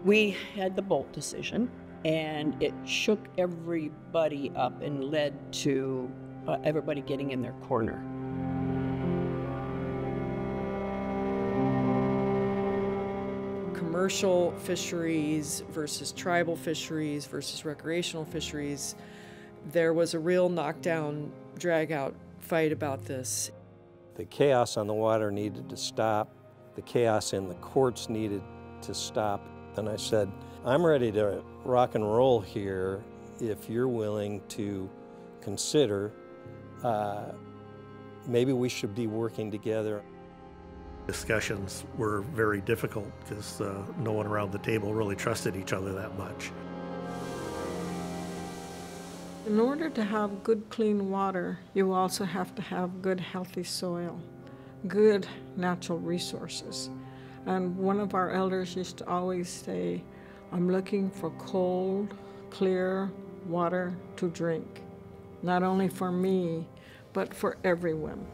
We had the Boldt decision, and it shook everybody up and led to everybody getting in their corner. Commercial fisheries versus tribal fisheries versus recreational fisheries. There was a real knockdown, drag-out fight about this. The chaos on the water needed to stop. The chaos in the courts needed to stop. And I said, I'm ready to rock and roll here if you're willing to consider maybe we should be working together. Discussions were very difficult because no one around the table really trusted each other that much. In order to have good, clean water, you also have to have good, healthy soil, good natural resources. And one of our elders used to always say, I'm looking for cold, clear water to drink, not only for me, but for everyone.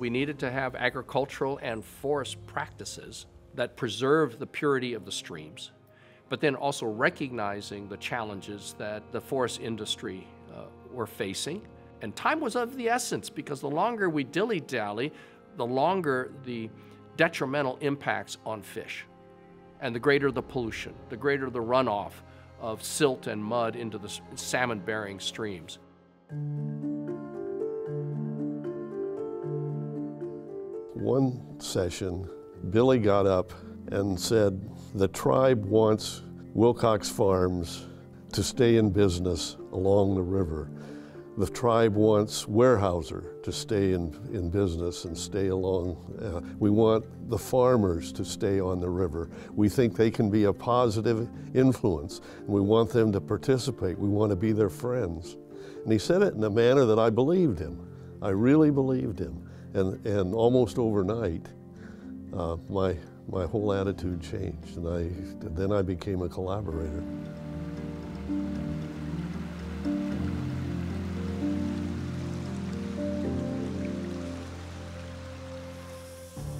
We needed to have agricultural and forest practices that preserve the purity of the streams, but then also recognizing the challenges that the forest industry were facing. And time was of the essence, because the longer we dilly-dally, the longer the detrimental impacts on fish, and the greater the pollution, the greater the runoff of silt and mud into the salmon-bearing streams. One session, Billy got up and said, the tribe wants Wilcox Farms to stay in business along the river. The tribe wants Weyerhaeuser to stay in business and stay along. We want the farmers to stay on the river. We think they can be a positive influence, and we want them to participate. We want to be their friends. And he said it in a manner that I believed him. I really believed him. And almost overnight, my whole attitude changed, and then I became a collaborator.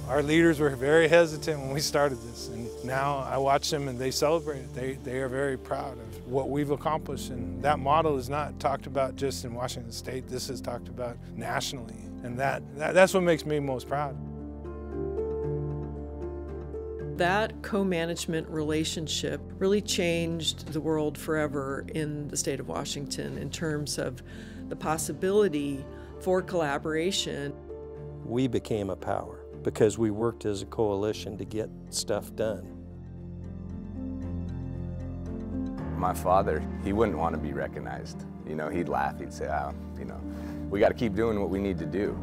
Our leaders were very hesitant when we started this, and now I watch them and they celebrate it. They are very proud of what we've accomplished, and that model is not talked about just in Washington State. This is talked about nationally, and that's what makes me most proud. That co-management relationship really changed the world forever in the state of Washington in terms of the possibility for collaboration. We became a power because we worked as a coalition to get stuff done. My father, he wouldn't want to be recognized. You know, he'd laugh, he'd say, oh, you know, we got to keep doing what we need to do.